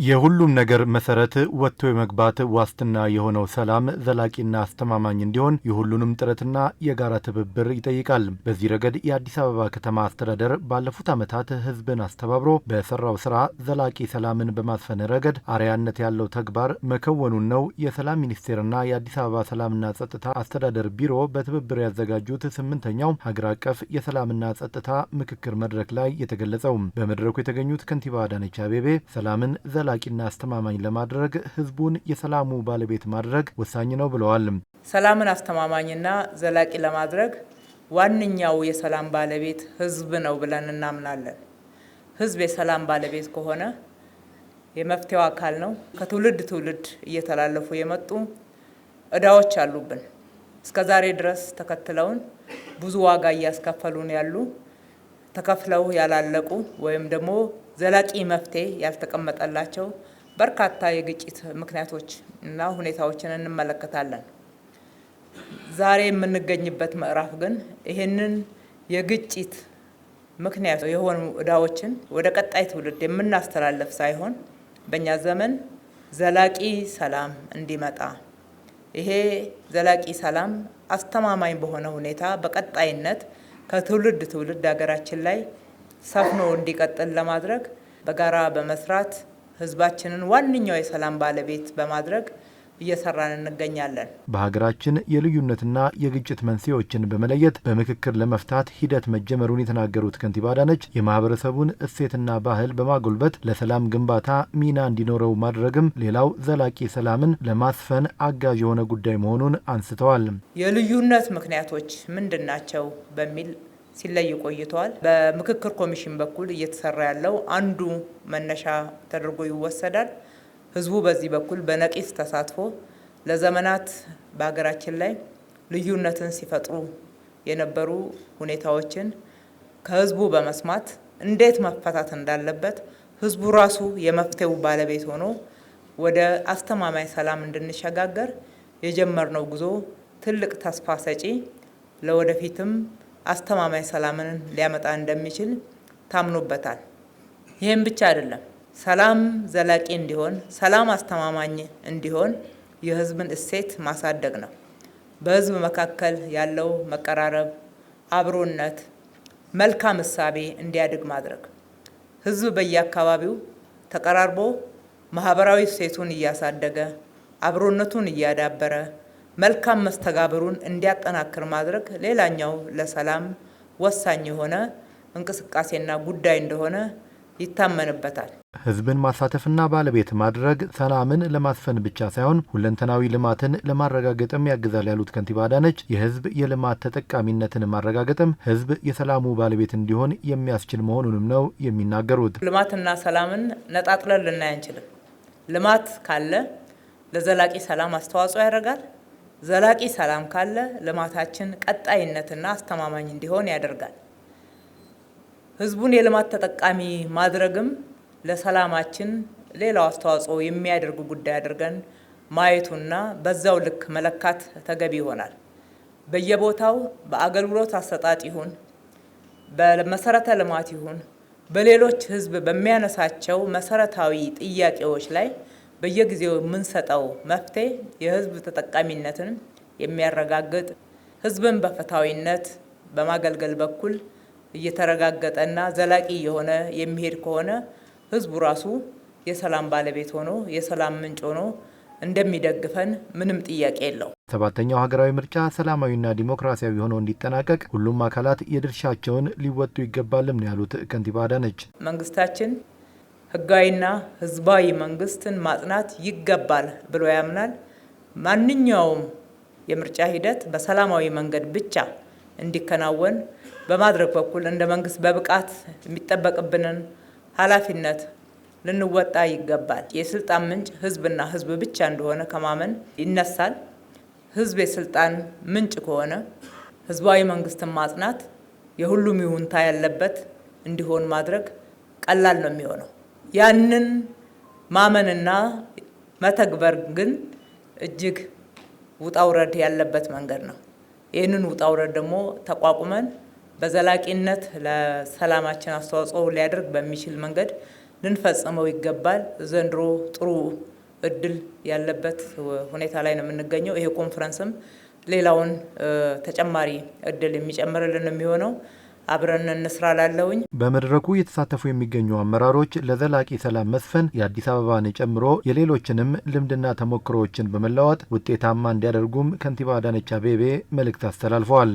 የሁሉም ነገር መሰረት ወጥቶ የመግባት ዋስትና የሆነው ሰላም ዘላቂና አስተማማኝ እንዲሆን የሁሉንም ጥረትና የጋራ ትብብር ይጠይቃል። በዚህ ረገድ የአዲስ አበባ ከተማ አስተዳደር ባለፉት ዓመታት ሕዝብን አስተባብሮ በሰራው ስራ ዘላቂ ሰላምን በማስፈን ረገድ አርአያነት ያለው ተግባር መከወኑን ነው የሰላም ሚኒስቴርና የአዲስ አበባ ሰላምና ጸጥታ አስተዳደር ቢሮ በትብብር ያዘጋጁት 8ኛው ሀገር አቀፍ የሰላምና ጸጥታ ምክክር መድረክ ላይ የተገለጸው። በመድረኩ የተገኙት ከንቲባ አዳነች አቤቤ ሰላምን ዘላቂና አስተማማኝ ለማድረግ ህዝቡን የሰላሙ ባለቤት ማድረግ ወሳኝ ነው ብለዋል። ሰላምን አስተማማኝና ዘላቂ ለማድረግ ዋነኛው የሰላም ባለቤት ህዝብ ነው ብለን እናምናለን። ህዝብ የሰላም ባለቤት ከሆነ የመፍትሄው አካል ነው። ከትውልድ ትውልድ እየተላለፉ የመጡ እዳዎች አሉብን። እስከዛሬ ድረስ ተከትለውን ብዙ ዋጋ እያስከፈሉን ያሉ ተከፍለው ያላለቁ ወይም ደግሞ ዘላቂ መፍትሄ ያልተቀመጠላቸው በርካታ የግጭት ምክንያቶች እና ሁኔታዎችን እንመለከታለን። ዛሬ የምንገኝበት ምዕራፍ ግን ይህንን የግጭት ምክንያት የሆኑ እዳዎችን ወደ ቀጣይ ትውልድ የምናስተላልፍ ሳይሆን በእኛ ዘመን ዘላቂ ሰላም እንዲመጣ ይሄ ዘላቂ ሰላም አስተማማኝ በሆነ ሁኔታ በቀጣይነት ከትውልድ ትውልድ ሀገራችን ላይ ሰፍኖ እንዲቀጥል ለማድረግ በጋራ በመስራት ህዝባችንን ዋነኛው የሰላም ባለቤት በማድረግ እየሰራን እንገኛለን። በሀገራችን የልዩነትና የግጭት መንስኤዎችን በመለየት በምክክር ለመፍታት ሂደት መጀመሩን የተናገሩት ከንቲባ አዳነች የማህበረሰቡን እሴትና ባህል በማጎልበት ለሰላም ግንባታ ሚና እንዲኖረው ማድረግም ሌላው ዘላቂ ሰላምን ለማስፈን አጋዥ የሆነ ጉዳይ መሆኑን አንስተዋል። የልዩነት ምክንያቶች ምንድናቸው በሚል ሲለይ ቆይተዋል። በምክክር ኮሚሽን በኩል እየተሰራ ያለው አንዱ መነሻ ተደርጎ ይወሰዳል። ህዝቡ በዚህ በኩል በነቂስ ተሳትፎ ለዘመናት በሀገራችን ላይ ልዩነትን ሲፈጥሩ የነበሩ ሁኔታዎችን ከህዝቡ በመስማት እንዴት መፈታት እንዳለበት ህዝቡ ራሱ የመፍትሄው ባለቤት ሆኖ ወደ አስተማማኝ ሰላም እንድንሸጋገር የጀመርነው ጉዞ ትልቅ ተስፋ ሰጪ ለወደፊትም አስተማማኝ ሰላምን ሊያመጣ እንደሚችል ታምኖበታል። ይህም ብቻ አይደለም። ሰላም ዘላቂ እንዲሆን፣ ሰላም አስተማማኝ እንዲሆን የህዝብን እሴት ማሳደግ ነው። በህዝብ መካከል ያለው መቀራረብ፣ አብሮነት፣ መልካም እሳቤ እንዲያድግ ማድረግ፣ ህዝብ በየአካባቢው ተቀራርቦ ማህበራዊ እሴቱን እያሳደገ አብሮነቱን እያዳበረ መልካም መስተጋብሩን እንዲያጠናክር ማድረግ ሌላኛው ለሰላም ወሳኝ የሆነ እንቅስቃሴና ጉዳይ እንደሆነ ይታመንበታል። ህዝብን ማሳተፍና ባለቤት ማድረግ ሰላምን ለማስፈን ብቻ ሳይሆን ሁለንተናዊ ልማትን ለማረጋገጥም ያግዛል ያሉት ከንቲባ አዳነች የህዝብ የልማት ተጠቃሚነትን ማረጋገጥም ህዝብ የሰላሙ ባለቤት እንዲሆን የሚያስችል መሆኑንም ነው የሚናገሩት። ልማትና ሰላምን ነጣጥለን ልናይ አንችልም። ልማት ካለ ለዘላቂ ሰላም አስተዋጽኦ ያደርጋል። ዘላቂ ሰላም ካለ ልማታችን ቀጣይነትና አስተማማኝ እንዲሆን ያደርጋል። ህዝቡን የልማት ተጠቃሚ ማድረግም ለሰላማችን ሌላው አስተዋጽኦ የሚያደርጉ ጉዳይ አድርገን ማየቱና በዛው ልክ መለካት ተገቢ ይሆናል። በየቦታው በአገልግሎት አሰጣጥ ይሁን በመሰረተ ልማት ይሁን በሌሎች ህዝብ በሚያነሳቸው መሰረታዊ ጥያቄዎች ላይ በየጊዜው የምንሰጠው መፍትሄ የህዝብ ተጠቃሚነትን የሚያረጋግጥ ህዝብን በፍትሃዊነት በማገልገል በኩል እየተረጋገጠና ዘላቂ የሆነ የሚሄድ ከሆነ ህዝቡ ራሱ የሰላም ባለቤት ሆኖ የሰላም ምንጭ ሆኖ እንደሚደግፈን ምንም ጥያቄ የለው። 7ኛው ሀገራዊ ምርጫ ሰላማዊና ዲሞክራሲያዊ ሆኖ እንዲጠናቀቅ ሁሉም አካላት የድርሻቸውን ሊወጡ ይገባልም ነው ያሉት ከንቲባ አዳነች። መንግስታችን ህጋዊና ህዝባዊ መንግስትን ማጽናት ይገባል ብሎ ያምናል። ማንኛውም የምርጫ ሂደት በሰላማዊ መንገድ ብቻ እንዲከናወን በማድረግ በኩል እንደ መንግስት በብቃት የሚጠበቅብንን ኃላፊነት ልንወጣ ይገባል። የስልጣን ምንጭ ህዝብና ህዝብ ብቻ እንደሆነ ከማመን ይነሳል። ህዝብ የስልጣን ምንጭ ከሆነ ህዝባዊ መንግስትን ማጽናት የሁሉም ይሁንታ ያለበት እንዲሆን ማድረግ ቀላል ነው የሚሆነው። ያንን ማመንና መተግበር ግን እጅግ ውጣውረድ ያለበት መንገድ ነው። ይህንን ውጣውረድ ደግሞ ተቋቁመን በዘላቂነት ለሰላማችን አስተዋጽኦ ሊያደርግ በሚችል መንገድ ልንፈጽመው ይገባል። ዘንድሮ ጥሩ እድል ያለበት ሁኔታ ላይ ነው የምንገኘው። ይሄ ኮንፈረንስም ሌላውን ተጨማሪ እድል የሚጨምርልን የሚሆነው አብረን እንስራ ላለውኝ። በመድረኩ የተሳተፉ የሚገኙ አመራሮች ለዘላቂ ሰላም መስፈን የአዲስ አበባን ጨምሮ የሌሎችንም ልምድና ተሞክሮዎችን በመለዋወጥ ውጤታማ እንዲያደርጉም ከንቲባ አዳነች አቤቤ መልእክት አስተላልፈዋል።